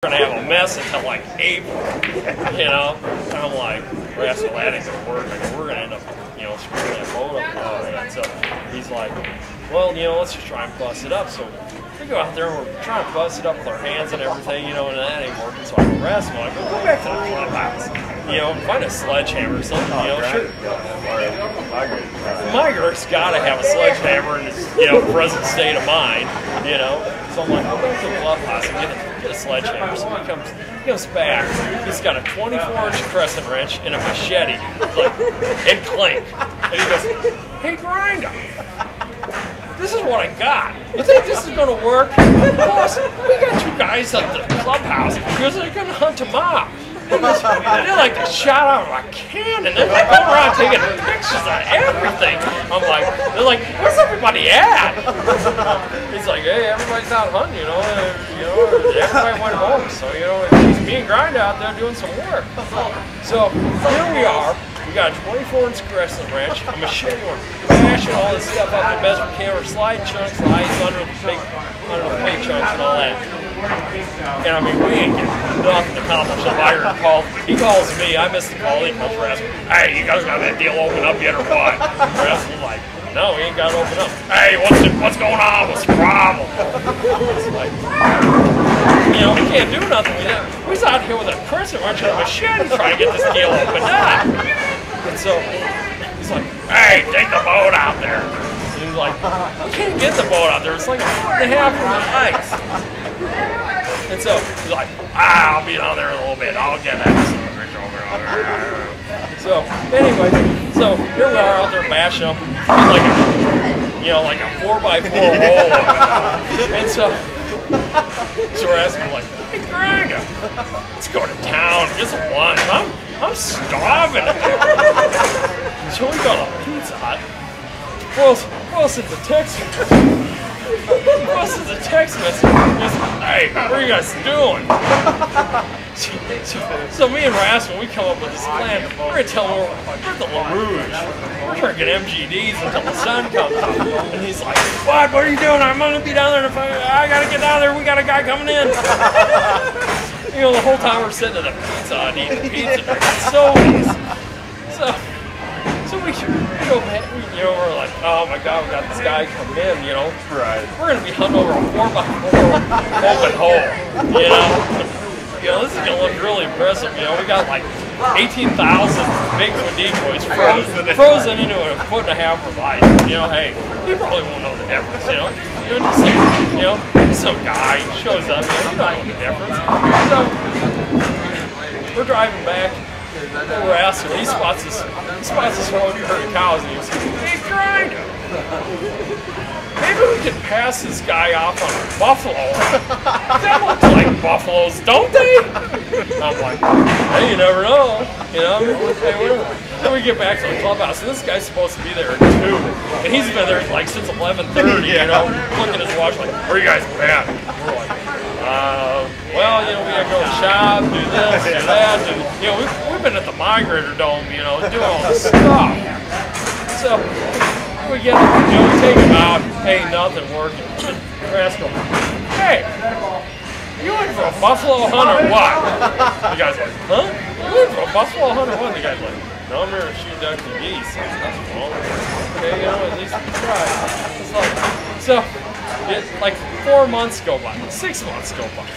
We're gonna have a mess until like April, you know. And I'm like, Rascal, that ain't gonna work. Like, we're gonna end up, screwing that boat up and all that. So he's like, well, let's just try and bust it up. So we go out there and we're trying to bust it up with our hands and everything, and that ain't working. So I go, Rascal, I go back to the clubhouse, find a sledgehammer or something, sure. Migrator's gotta have a sledgehammer in his, present state of mind, So I'm like, go back to the clubhouse and get a sledgehammer. So he comes back. He's got a 24-inch Crescent Wrench and a Machete, and clink. And he goes, hey, Grinder, this is what I got. You think this is gonna work? Boss, we got you guys at the clubhouse because they're gonna hunt tomorrow. They're like shot out of a cannon. They're like going around taking pictures of everything. They're like, where's everybody at? He's like, hey, everybody's out hunting, everybody went home. So, it's me and Grind out there doing some work. So here we are. We got a 24-inch Crescent Wrench, a Machete, we're bashing all this stuff up the best we can. We're sliding chunks, ice under the big chunks and all that. And we ain't getting nothing accomplished. He calls me, I missed the call, he calls Rascal. Hey, you guys got that deal open up yet or what? Rascal's like, no, we ain't got it open up. Hey, what's going on? What's the problem? It's like, we can't do nothing. We was out here with a Crescent Wrench and a Machete trying to get this deal opened up. And so he's like, hey, take the boat out there. And he's like, we can't get the boat out there. It's like a foot and a half from the ice. And so he's like, I'll be down there in a little bit. I'll get that bridge over. So anyway, here we are out there bashing up like a 4x4 roll. And so we're asking like, hey, Greg, let's go to town, get some lunch. I'm starving. So we go to Pizza Hut. Ross sends a text. Ross sends a text message. He's like, hey, what are you guys doing? So me and Rascal, we come up with this plan. We're gonna tell him we're at the LaRouge. We're drinking MGDs until the sun comes up. And he's like, what are you doing? I'm gonna be down there. I gotta get down there. We got a guy coming in. The whole time we're sitting at the Pizza Hut eating pizza, drinking sodas. So we go back, we're like, oh my God, we got this guy coming in, Right. We're going to be hunting over a 4x4 open hole, This is going to look really impressive, We got like 18,000 Bigfoot decoys frozen into a 1.5 foot of ice, Hey, you probably won't know the difference, some guy shows up, you don't know the difference. So, we're driving back. Rascal, he spots this whole herd of cows and he goes, hey, Grinder, maybe we could pass this guy off on a buffalo. That looks like buffaloes, don't they? I'm like, hey, you never know, Then we get back to the clubhouse and this guy's supposed to be there at 2, and he's been there like since 11:30, looking at his watch like, where are you guys at? And we're like, well, we gotta go to the shop, do this, do that, we've been at the Migrator Dome, doing all this stuff. So we get, we take him out, hey, nothing working. Rascal, hey, you looking for a buffalo hunt or what? The guy's like, huh? You looking for a buffalo hunt or what? The guy's like, no, I'm here to shoot ducks and geese. That's wrong. Okay, at least we tried. It's like, so. Like 4 months go by, 6 months go by.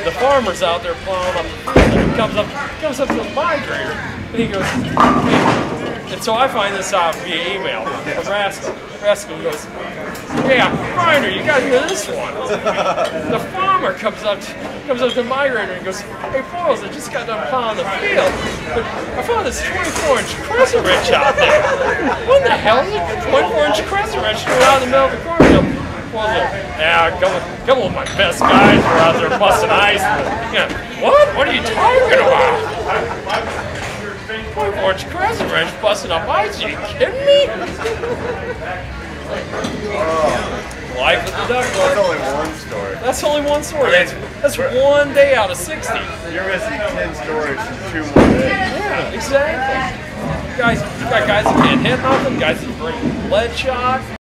The farmer's out there plowing up the field, and he comes up to the migrator, and he goes, hey. And so I find this out via email from Rascal. Rascal goes, yeah, Grinder, you gotta hear this one. The farmer comes up to the migrator and goes, hey, boys, I just got done plowing the field, but I found this 24-inch Crescent Wrench out there. What the hell is a 24-inch Crescent Wrench doing out in the middle of the cornfield? Yeah, a couple of my best guys were out there busting ice. What? What are you talking about? 24-inch Crescent Wrench busting up ice? Are you kidding me? Life at the duck park. That's only one story. That's only one story. That's one day out of 60. You're missing 10 stories from 2 more days. Yeah, exactly. You got guys that can't hit nothing, guys that bring lead shot.